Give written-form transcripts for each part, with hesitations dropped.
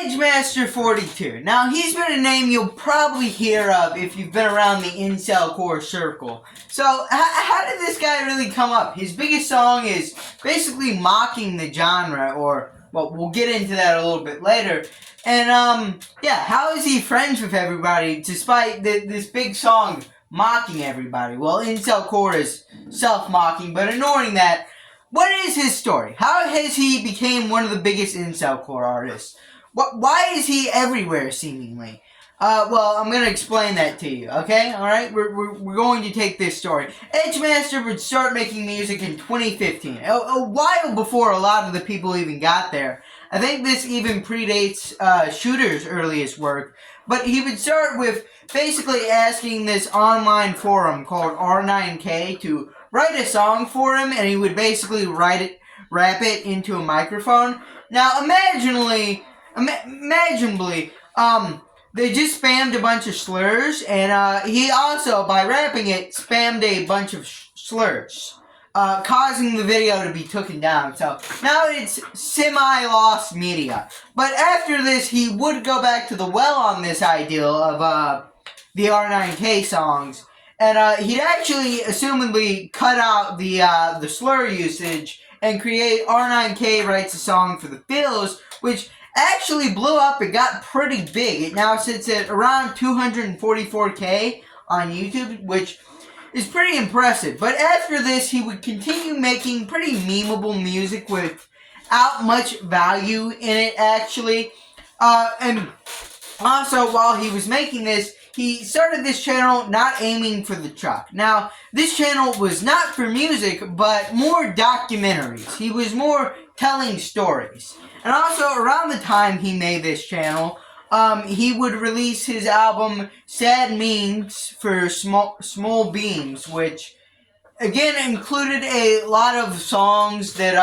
Edgemaster42. Now, he's been a name you'll probably hear of if you've been around the incel core circle. So, how did this guy really come up? His biggest song is basically mocking the genre, or, well, we'll get into that a little bit later. And, yeah, how is he friends with everybody despite this big song mocking everybody? Well, incel core is self-mocking, but ignoring that, what is his story? How has he became one of the biggest incel core artists? Why is he everywhere, seemingly? Well, I'm going to explain that to you, okay? Alright? We're going to take this story. Edgemaster would start making music in 2015, a while before a lot of the people even got there. I think this even predates Shooter's earliest work, but he would start with basically asking this online forum called R9K to write a song for him, and he would basically rap it into a microphone. Now, imaginably, they just spammed a bunch of slurs, and he also, by rapping it, spammed a bunch of slurs, causing the video to be taken down. So now it's semi-lost media. But after this, he would go back to the well on this ideal of the R9K songs, and he'd actually, assumedly, cut out the slur usage and create R9K Writes a Song for the Feels, which actually blew up. It got pretty big. It now sits at around 244K on YouTube, which is pretty impressive. But after this, he would continue making pretty memeable music without much value in it, actually. And also, while he was making this, he started this channel not aiming for the truck. Now, this channel was not for music, but more documentaries. He was more telling stories. And also, around the time he made this channel, he would release his album Sad Memes for Small Beams, which, again, included a lot of songs that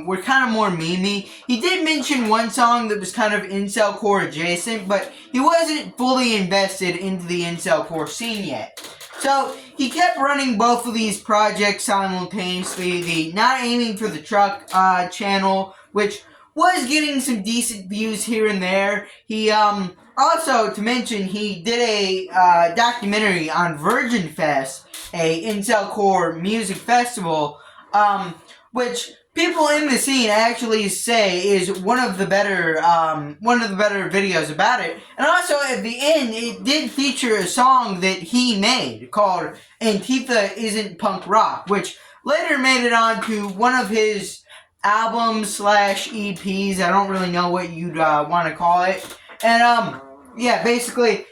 were kind of more memey. He did mention one song that was kind of incel core adjacent, but he wasn't fully invested into the incel core scene yet. So, he kept running both of these projects simultaneously. The Not Aiming for the Truck channel, which was getting some decent views here and there. He, also, to mention, he did a documentary on Virgin Fest, a incel core music festival, which people in the scene actually say is one of the better videos about it. And also, at the end, it did feature a song that he made called Antifa Isn't Punk Rock, which later made it onto one of his albums / EPs. I don't really know what you'd want to call it. And, yeah, basically,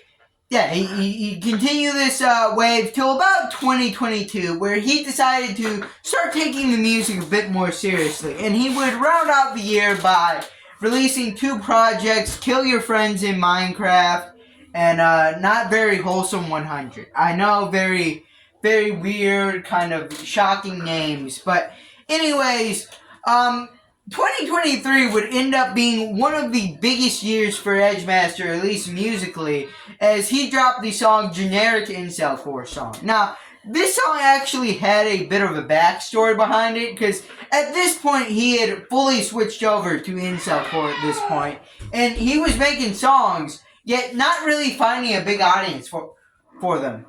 yeah, he continued this wave till about 2022, where he decided to start taking the music a bit more seriously. And he would round out the year by releasing 2 projects, Kill Your Friends in Minecraft, and Not Very Wholesome 100. I know, very, very weird, kind of shocking names. But anyways, 2023 would end up being one of the biggest years for Edgemaster, at least musically, as he dropped the song Generic Incel Core Song. Now, this song actually had a bit of a backstory behind it, because at this point he had fully switched over to Incel Core at this point, and he was making songs, yet not really finding a big audience for them.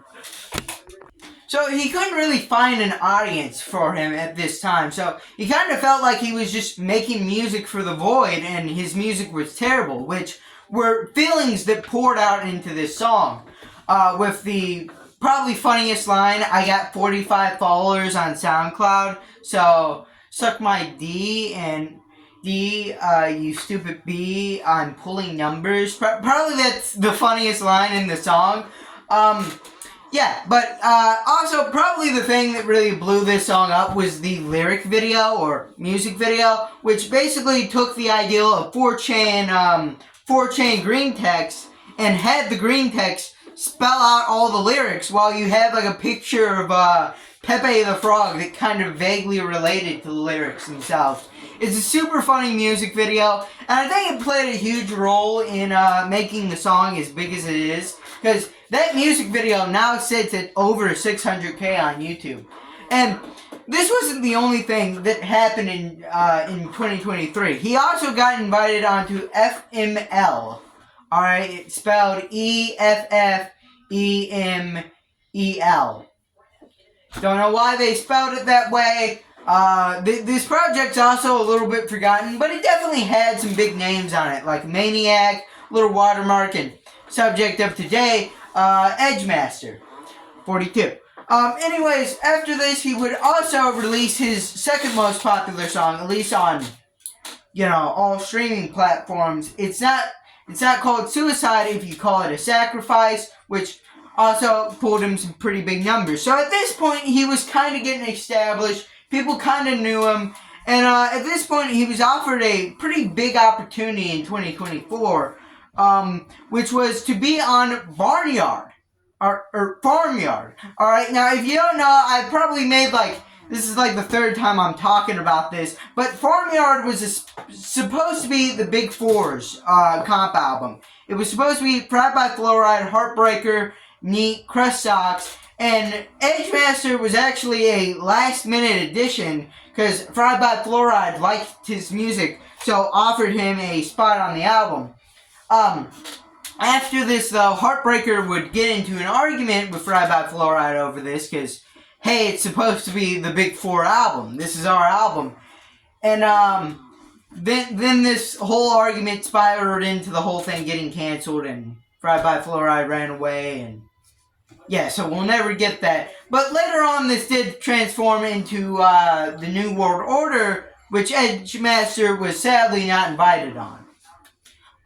So he couldn't really find an audience for him at this time. So he kind of felt like he was just making music for the void, and his music was terrible, which were feelings that poured out into this song. With the probably funniest line, I got 45 followers on SoundCloud, so suck my D, and D, you stupid B, I'm pulling numbers. Probably that's the funniest line in the song. Yeah, but also probably the thing that really blew this song up was the lyric video, or music video, which basically took the ideal of 4chan green text and had the green text spell out all the lyrics while you have like a picture of Pepe the Frog that kind of vaguely related to the lyrics themselves. It's a super funny music video, and I think it played a huge role in making the song as big as it is, because that music video now sits at over 600K on YouTube. And this wasn't the only thing that happened in 2023. He also got invited onto FML. Alright, it's spelled EFFEMEL. Don't know why they spelled it that way. This project's also a little bit forgotten, but it definitely had some big names on it, like Maniac, Little Watermark, and subject of today, Edgemaster42. Anyways, after this, he would also release his second most popular song, at least on, all streaming platforms. It's not called Suicide if you call it a Sacrifice, which also pulled him some pretty big numbers. So at this point, he was kind of getting established. People kind of knew him. And at this point, he was offered a pretty big opportunity in 2024, which was to be on Barnyard. Or Farmyard. Alright, now if you don't know, I probably made this is the third time I'm talking about this, but Farmyard was supposed to be the Big Four's comp album. It was supposed to be Fried by Fluoride, Heartbreaker, Neat, Crust Socks, and Edgemaster was actually a last minute addition because Fried by Fluoride liked his music, so offered him a spot on the album. After this, though, Heartbreaker would get into an argument with Fried by Fluoride over this, because, hey, it's supposed to be the Big Four album. This is our album. And, then this whole argument spiraled into the whole thing getting canceled, and Fried by Fluoride ran away, and, yeah, so we'll never get that. But later on, this did transform into, the New World Order, which Edgemaster was sadly not invited on.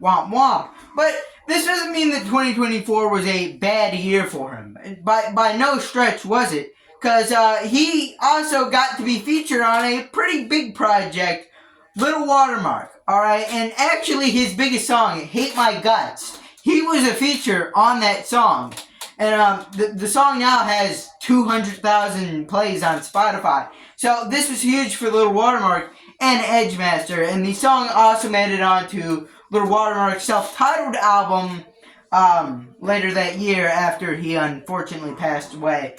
Womp womp. But this doesn't mean that 2024 was a bad year for him. By no stretch was it. Because he also got to be featured on a pretty big project, Little Watermark. Alright, and actually his biggest song, Hate My Guts, he was a feature on that song. And the song now has 200,000 plays on Spotify. So this was huge for Little Watermark and Edgemaster. And the song also made it onto Little Watermark's self-titled album later that year after he unfortunately passed away.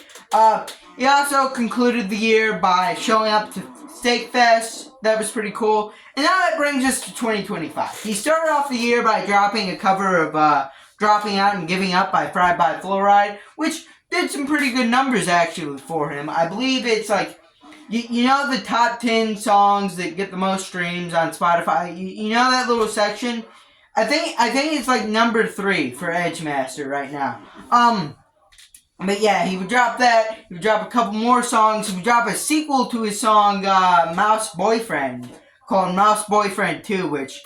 He also concluded the year by showing up to Steak Fest. That was pretty cool. And now that brings us to 2025. He started off the year by dropping a cover of Dropping Out and Giving Up by Fried by Fluoride, which did some pretty good numbers actually for him. I believe it's you know the top 10 songs that get the most streams on Spotify? You know that little section? I think it's number 3 for Edgemaster right now. But yeah, he would drop that. He would drop a couple more songs. He would drop a sequel to his song, Mouse Boyfriend, called Mouse Boyfriend 2, which,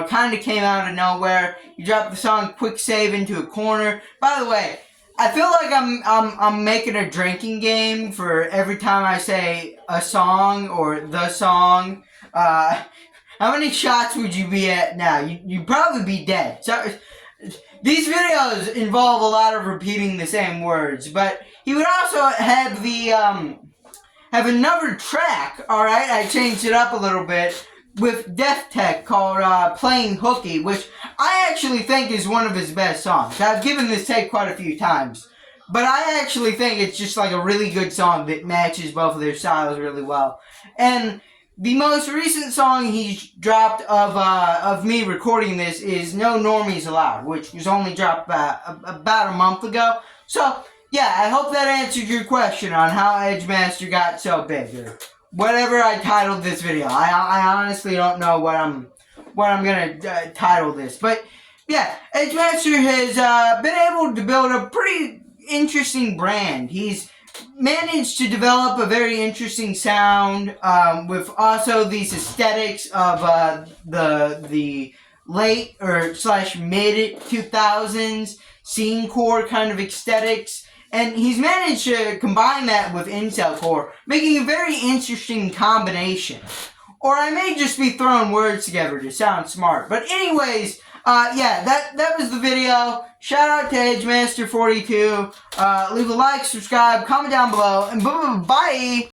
kind of came out of nowhere. He dropped the song Quick Save Into a Corner. By the way, I feel like I'm making a drinking game for every time I say a song or the song. How many shots would you be at now? You'd probably be dead. So these videos involve a lot of repeating the same words, but he would also have have another track. All right, I changed it up a little bit with Def Tech called Playing Hooky, which I actually think is one of his best songs. I've given this take quite a few times, but I actually think it's just a really good song that matches both of their styles really well. And the most recent song he's dropped of me recording this is No Normies Allowed, which was only dropped about a month ago. So, yeah, I hope that answered your question on how Edgemaster got so big, or whatever I titled this video. I honestly don't know what I'm gonna title this, but yeah, Edgemaster has been able to build a pretty interesting brand. He's managed to develop a very interesting sound with also these aesthetics of the late or / mid 2000s scenecore kind of aesthetics. And he's managed to combine that with incelcore, making a very interesting combination. Or I may just be throwing words together to sound smart. But anyways, yeah, that was the video. Shout out to Edgemaster42. Leave a like, subscribe, comment down below, and bye.